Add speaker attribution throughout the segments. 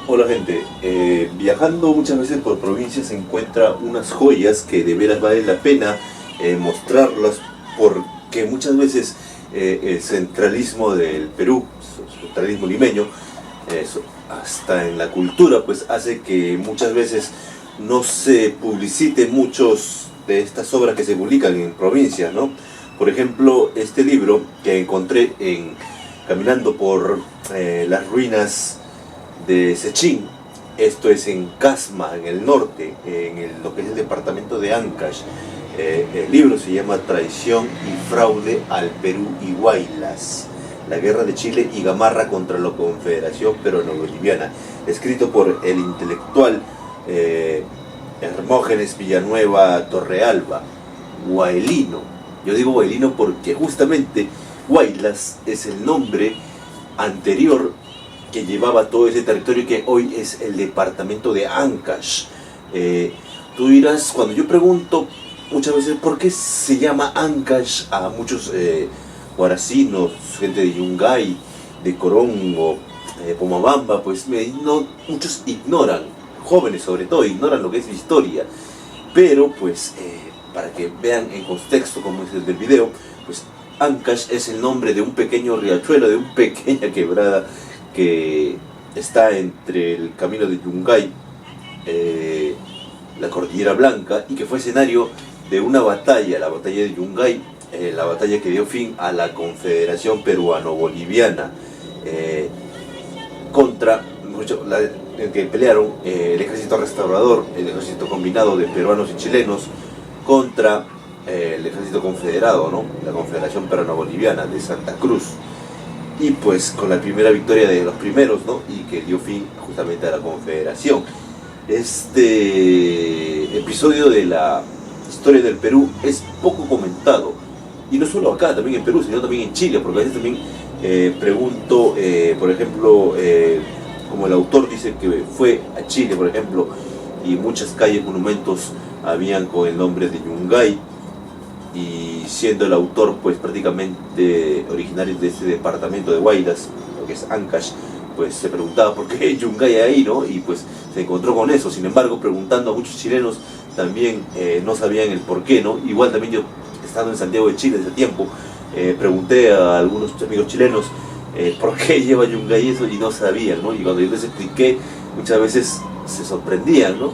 Speaker 1: Hola gente, viajando muchas veces por provincias se encuentra unas joyas que de veras vale la pena mostrarlas, porque muchas veces el centralismo del Perú, el centralismo limeño, hasta en la cultura, pues hace que muchas veces no se publicite muchos de estas obras que se publican en provincias, ¿no? Por ejemplo, este libro que encontré caminando por las ruinas de Sechín, esto es en Casma, en el norte, lo que es el departamento de Ancash. El libro se llama Traición y fraude al Perú y Huaylas, la guerra de Chile y Gamarra contra la Confederación Peruano-Boliviana, escrito por el intelectual Hermógenes Villanueva Torrealba, huaelino. Yo digo huaelino porque justamente Huaylas es el nombre anterior que llevaba todo ese territorio que hoy es el departamento de Ancash. Tú dirás, cuando yo pregunto muchas veces por qué se llama Ancash a muchos guaracinos, gente de Yungay, de Corongo, Pomabamba, pues muchos ignoran, jóvenes sobre todo, ignoran lo que es la historia. Pero pues para que vean en contexto, como es el del video, pues Ancash es el nombre de un pequeño riachuelo, de una pequeña quebrada que está entre el camino de Yungay, la Cordillera Blanca, y que fue escenario de una batalla, la batalla de Yungay, la batalla que dio fin a la Confederación Peruano-Boliviana, en que pelearon el ejército restaurador, el ejército combinado de peruanos y chilenos, contra el ejército confederado, ¿no? La Confederación Peruano-Boliviana de Santa Cruz. Y pues con la primera victoria de los primeros, ¿no? Y que dio fin justamente a la Confederación. Este episodio de la historia del Perú es poco comentado, y no solo acá, también en Perú, sino también en Chile, porque a veces también pregunto, por ejemplo, como el autor dice que fue a Chile, por ejemplo, y muchas calles, monumentos habían con el nombre de Yungay, y siendo el autor pues prácticamente originario de ese departamento de Huaylas, lo que es Ancash, pues se preguntaba por qué Yungay ahí, ¿no? Y pues se encontró con eso. Sin embargo, preguntando a muchos chilenos también no sabían el por qué, ¿no? Igual también yo, estando en Santiago de Chile desde tiempo, pregunté a algunos amigos chilenos por qué lleva Yungay eso, y no sabían, ¿no? Y cuando yo les expliqué, muchas veces se sorprendían, ¿no?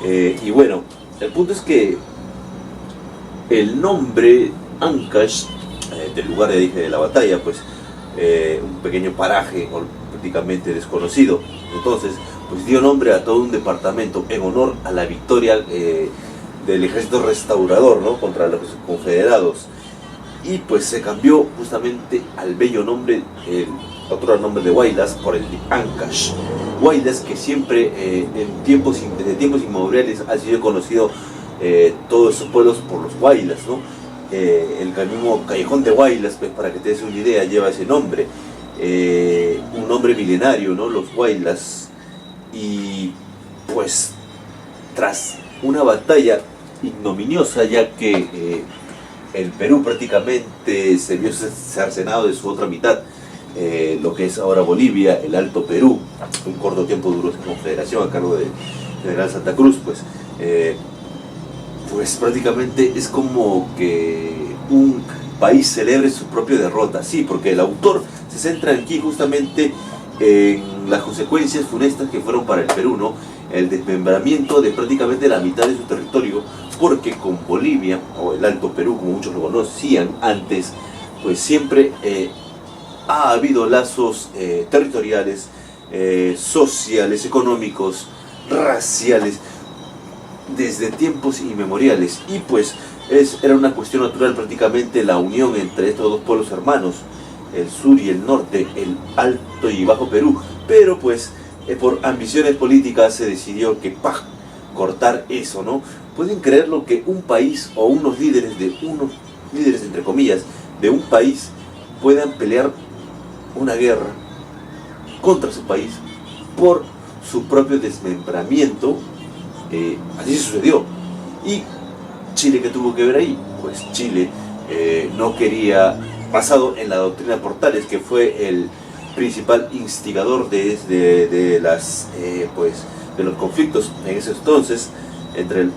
Speaker 1: Y bueno, el punto es que el nombre Ancash, del lugar de la batalla, pues un pequeño paraje prácticamente desconocido, entonces pues dio nombre a todo un departamento en honor a la victoria del ejército restaurador, ¿no? Contra los confederados, y pues se cambió justamente al bello nombre, el otro nombre de Huaylas, por el de Ancash. Huaylas, que siempre desde tiempos inmemoriales ha sido conocido todos esos pueblos por los Huaylas, ¿no? El mismo callejón de Huaylas, pues para que te des una idea, lleva ese nombre, un nombre milenario, ¿no? Los Huaylas. Y pues tras una batalla ignominiosa, ya que el Perú prácticamente se vio cercenado de su otra mitad, lo que es ahora Bolivia, el Alto Perú, un corto tiempo duró esa confederación a cargo del general Santa Cruz, pues prácticamente es como que un país celebre su propia derrota, sí, porque el autor se centra aquí justamente en las consecuencias funestas que fueron para el Perú, ¿no? El desmembramiento de prácticamente la mitad de su territorio, porque con Bolivia, o el Alto Perú, como muchos lo conocían antes, pues siempre ha habido lazos territoriales, sociales, económicos, raciales, desde tiempos inmemoriales, y pues era una cuestión natural prácticamente la unión entre estos dos pueblos hermanos, el sur y el norte, el Alto y Bajo Perú, pero pues por ambiciones políticas se decidió que cortar eso, ¿no? ¿Pueden creerlo que un país o unos líderes entre comillas de un país puedan pelear una guerra contra su país por su propio desmembramiento? Así sucedió. ¿Y Chile qué tuvo que ver ahí? Pues Chile no quería, basado en la doctrina Portales, que fue principal instigador de los conflictos en ese entonces entre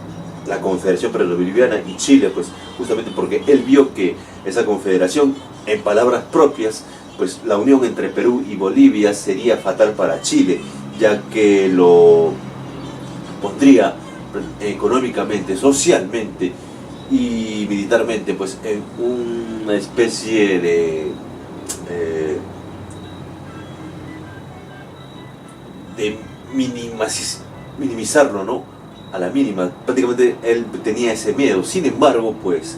Speaker 1: la Confederación Peruano-Boliviana y Chile, pues justamente porque él vio que esa confederación, en palabras propias, pues la unión entre Perú y Bolivia sería fatal para Chile, ya que lo pondría económicamente, socialmente y militarmente pues en una especie de minimizarlo, ¿no? A la mínima. Prácticamente él tenía ese miedo. Sin embargo, pues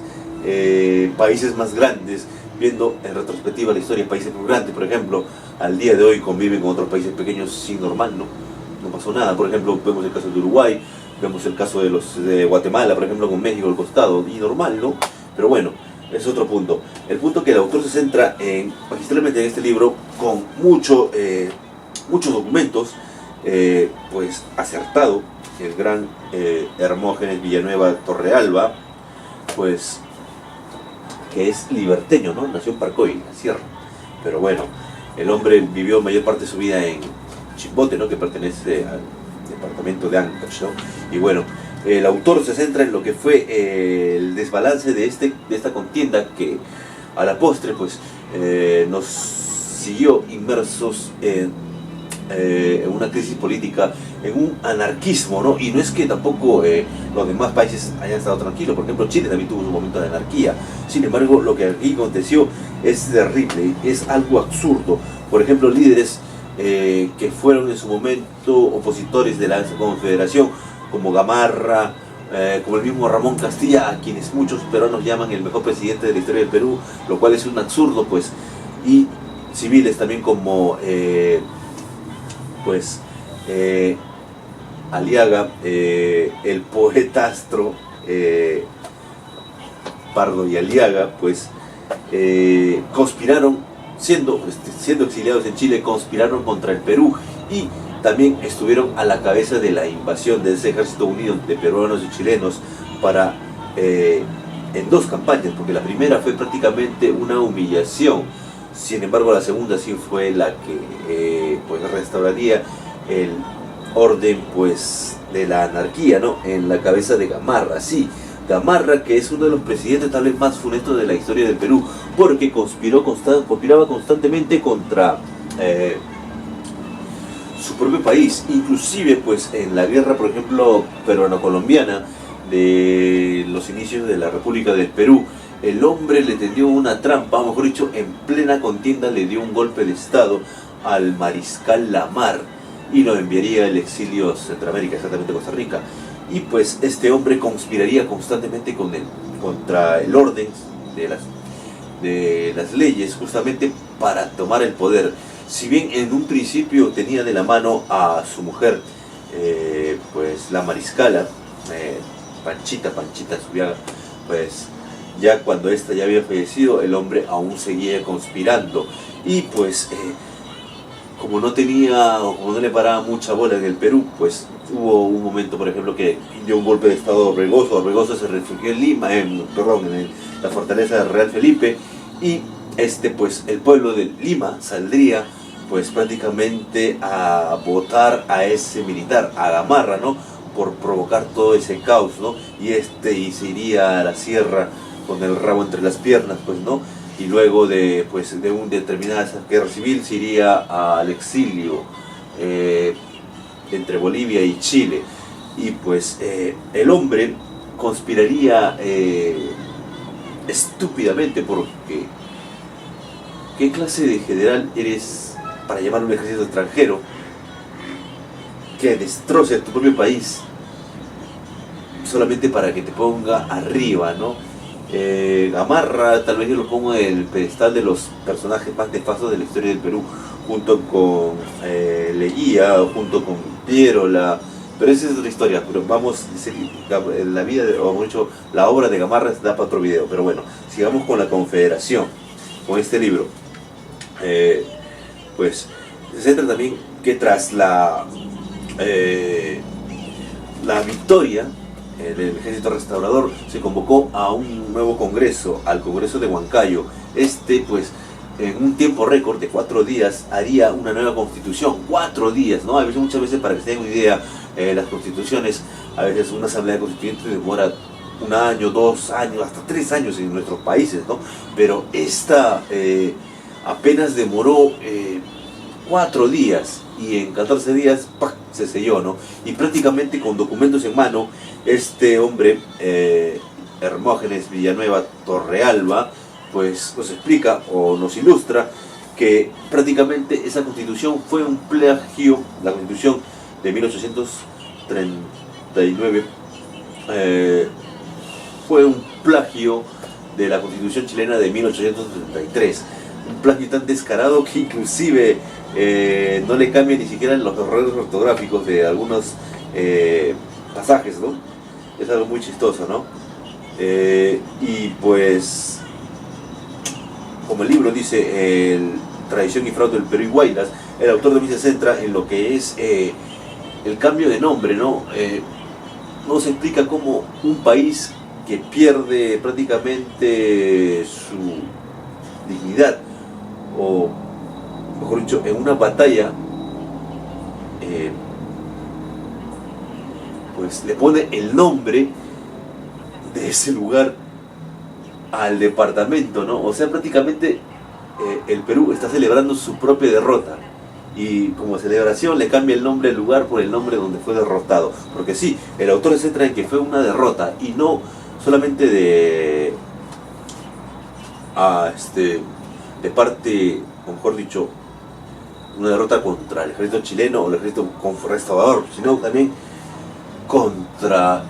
Speaker 1: países más grandes, viendo en retrospectiva la historia, países muy grandes, por ejemplo, al día de hoy conviven con otros países pequeños sin normal, ¿no? No pasó nada. Por ejemplo, vemos el caso de Uruguay, vemos el caso de Guatemala, por ejemplo, con México al costado, y normal, ¿no? Pero bueno, es otro punto. El punto que el autor se centra magistralmente en este libro, con muchos documentos, pues acertado, el gran Hermógenes Villanueva Torrealba, pues que es liberteño, ¿no? Nació en Parcoy, en la sierra. Pero bueno, el hombre vivió mayor parte de su vida en Chimbote, ¿no? Que pertenece al departamento de Ancash, ¿no? Y bueno, el autor se centra en lo que fue el desbalance de esta contienda que a la postre pues nos siguió inmersos en una crisis política, en un anarquismo, ¿no? Y no es que tampoco los demás países hayan estado tranquilos. Por ejemplo, Chile también tuvo un momento de anarquía. Sin embargo, lo que aquí aconteció es terrible, es algo absurdo. Por ejemplo, líderes que fueron en su momento opositores de la Confederación, como Gamarra, como el mismo Ramón Castilla, a quienes muchos peruanos llaman el mejor presidente de la historia del Perú, lo cual es un absurdo, pues, y civiles también como Aliaga, el poetastro Pardo y Aliaga, pues conspiraron, siendo exiliados en Chile, conspiraron contra el Perú y también estuvieron a la cabeza de la invasión de ese ejército unido de peruanos y chilenos para en dos campañas, porque la primera fue prácticamente una humillación. Sin embargo, la segunda sí fue la que pues restauraría el orden pues de la anarquía, ¿no? En la cabeza de Gamarra, sí. Gamarra, que es uno de los presidentes tal vez más funestos de la historia del Perú, porque conspiraba constantemente contra su propio país, inclusive pues en la guerra, por ejemplo, peruano-colombiana de los inicios de la República del Perú. El hombre le tendió una trampa, o mejor dicho, en plena contienda le dio un golpe de estado al mariscal Lamar y lo enviaría al exilio a Centroamérica, exactamente Costa Rica. Y pues este hombre conspiraría constantemente contra el orden de las leyes, justamente para tomar el poder. Si bien en un principio tenía de la mano a su mujer, pues la mariscala, Panchita Subiaga, pues ya cuando ésta ya había fallecido, el hombre aún seguía conspirando. Y pues como no le paraba mucha bola en el Perú, pues hubo un momento, por ejemplo, que dio un golpe de estado a Orbegoso. Orbegoso se refugió en Lima, en la fortaleza de Real Felipe, y pues el pueblo de Lima saldría pues prácticamente a votar a ese militar, a Gamarra, ¿no? Por provocar todo ese caos, ¿no? Y se iría a la sierra con el rabo entre las piernas, pues, ¿no? Y luego de una determinada guerra civil se iría al exilio entre Bolivia y Chile. Y pues el hombre conspiraría estúpidamente, porque ¿qué clase de general eres para llamar a un ejército extranjero que destroce tu propio país solamente para que te ponga arriba, ¿no? Gamarra tal vez yo lo pongo en el pedestal de los personajes más nefastos de la historia del Perú, junto con Leguía, junto con Pierola, pero esa es otra historia. Pero vamos, la vida, o mucho, la obra de Gamarra da para otro video. Pero bueno, sigamos con la Confederación, con este libro. Pues se centra también que tras la victoria del ejército restaurador, se convocó a un nuevo congreso, al Congreso de Huancayo. Pues en un tiempo récord de 4 días haría una nueva constitución. 4 días, ¿no? A veces, muchas veces, para que se den una idea, las constituciones, a veces una asamblea constituyente demora 1 año, 2 años, hasta 3 años en nuestros países, ¿no? Pero esta apenas demoró 4 días, y en 14 días ¡pac!, se selló, ¿no? Y prácticamente con documentos en mano, este hombre, Hermógenes Villanueva Torrealba, pues nos explica o nos ilustra que prácticamente esa constitución fue un plagio. La constitución de 1839 fue un plagio de la constitución chilena de 1833. Un plagio tan descarado que inclusive no le cambia ni siquiera los errores ortográficos de algunos pasajes, ¿no? Es algo muy chistoso, ¿no? Y pues, como el libro dice, Traición y Fraude del Perú y Guaylas, el autor también se centra en lo que es el cambio de nombre, ¿no? Nos explica cómo un país que pierde prácticamente su dignidad, o mejor dicho, en una batalla, pues le pone el nombre de ese lugar al departamento, ¿no? O sea, prácticamente el Perú está celebrando su propia derrota, y como celebración le cambia el nombre del lugar por el nombre donde fue derrotado. Porque sí, el autor se centra en que fue una derrota, y no solamente de parte, o mejor dicho, una derrota contra el ejército chileno o el ejército restaurador, sino también contra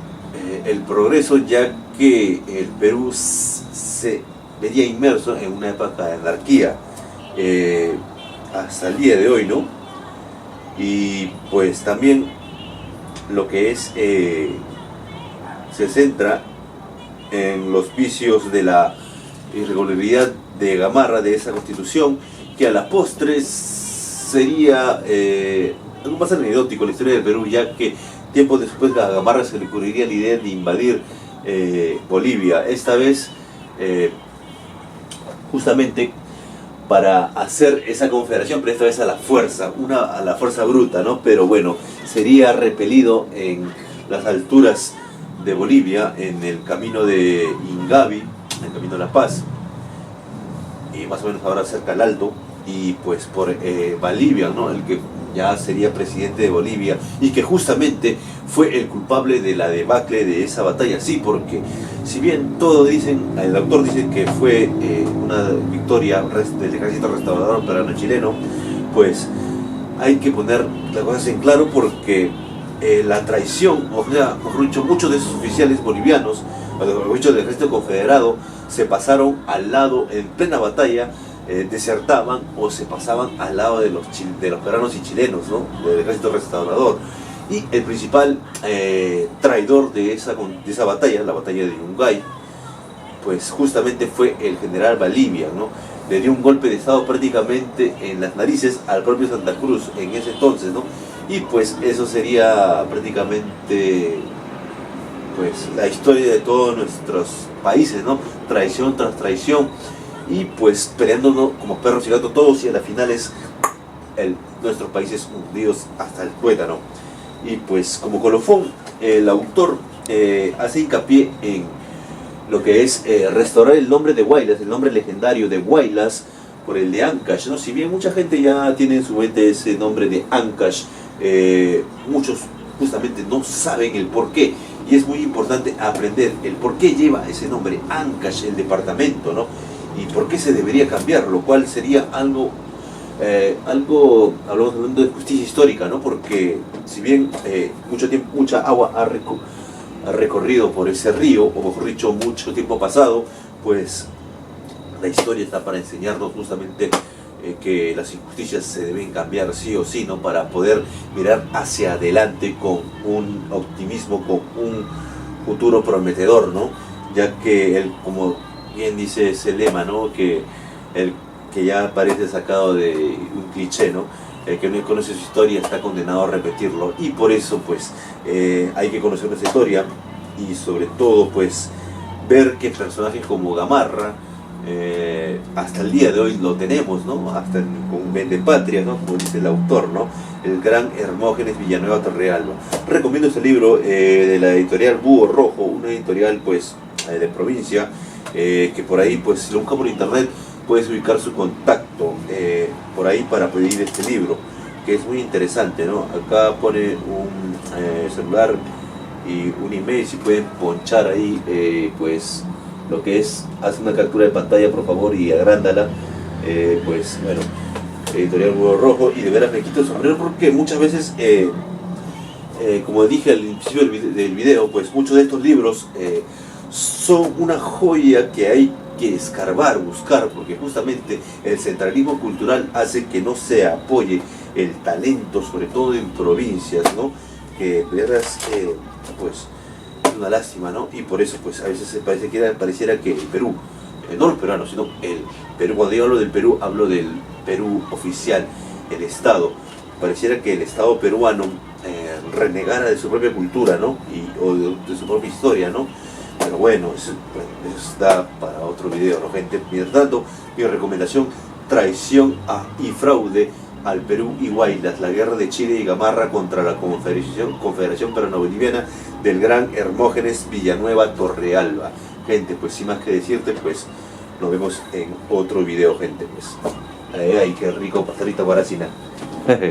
Speaker 1: el progreso, ya que el Perú se veía inmerso en una época de anarquía hasta el día de hoy, ¿no? Y pues también lo que es se centra en los vicios de la irregularidad de Gamarra de esa constitución, que a la postre sería algo más anecdótico en la historia del Perú, ya que tiempo después a Gamarra se le ocurriría la idea de invadir Bolivia, esta vez justamente para hacer esa confederación, pero esta vez a la fuerza, a la fuerza bruta, ¿no? Pero bueno, sería repelido en las alturas de Bolivia, en el camino de Ingavi, en el camino de La Paz, y más o menos ahora cerca al Alto, y pues por Valdivia, ¿no? El que ya sería presidente de Bolivia, y que justamente fue el culpable de la debacle de esa batalla. Sí, porque si bien todos dicen, el autor dice que fue una victoria del ejército restaurador peruano-chileno, pues hay que poner las cosas en claro, porque la traición, o sea, mejor dicho, muchos de esos oficiales bolivianos, mejor dicho, del ejército confederado, se pasaron al lado en plena batalla, desertaban o se pasaban al lado de los peruanos y chilenos, ¿no? Del ejército restaurador. Y el principal traidor de esa batalla, la batalla de Yungay, pues justamente fue el general Valdivia, ¿no? Le dio un golpe de estado prácticamente en las narices al propio Santa Cruz en ese entonces, ¿no? Y pues eso sería prácticamente pues la historia de todos nuestros países, ¿no? Traición tras traición, y pues peleándonos como perros y gatos todos, y a la final es nuestros países hundidos hasta el tuétano. Y pues como colofón, el autor hace hincapié en lo que es restaurar el nombre de Guaylas, el nombre legendario de Guaylas, por el de Ancash, ¿no? Si bien mucha gente ya tiene en su mente ese nombre de Ancash, muchos justamente no saben el por qué, y es muy importante aprender el por qué lleva ese nombre Ancash, el departamento, ¿no? Y por qué se debería cambiar, lo cual sería algo, hablando de justicia histórica, ¿no? Porque si bien mucho tiempo, mucha agua ha recorrido por ese río, o mejor dicho, mucho tiempo pasado, pues la historia está para enseñarnos justamente que las injusticias se deben cambiar sí o sí, ¿no? Para poder mirar hacia adelante con un optimismo, con un futuro prometedor, ¿no? Ya que como bien dice ese lema, ¿no? Que ya parece sacado de un cliché, ¿no? El que no conoce su historia está condenado a repetirlo, y por eso pues hay que conocer nuestra historia, y sobre todo pues ver que personajes como Gamarra hasta el día de hoy lo tenemos, ¿no? Hasta con Vendepatria, ¿no? Como dice el autor, ¿no? El gran Hermógenes Villanueva Torrealba. Recomiendo este libro de la editorial Búho Rojo, una editorial pues de provincia, que por ahí pues si lo busca por internet puedes ubicar su contacto por ahí para pedir este libro, que es muy interesante, ¿no? Acá pone un celular y un email, si pueden ponchar ahí pues lo que es, haz una captura de pantalla por favor y agrándala, pues bueno, editorial Búho Rojo. Y de veras me quito el sombrero porque muchas veces como dije al principio del video, pues muchos de estos libros son una joya que hay que escarbar, buscar, porque justamente el centralismo cultural hace que no se apoye el talento, sobre todo en provincias, ¿no? Que de veras pues es una lástima, ¿no? Y por eso pues a veces pareciera que el Perú, no los peruanos, sino el Perú, cuando yo hablo del Perú, hablo del Perú oficial, el Estado, pareciera que el Estado peruano renegara de su propia cultura, ¿no? O de su propia historia, ¿no? Pero bueno, eso da para otro video, ¿no, gente? Mientras tanto, mi recomendación, Traición y Fraude al Perú y Guaylas, la guerra de Chile y Gamarra contra la Confederación Peruano-Boliviana, del gran Hermógenes Villanueva Torrealba. Gente, pues sin más que decirte, pues nos vemos en otro video, gente. Pues, ay, qué rico pastelito para cena.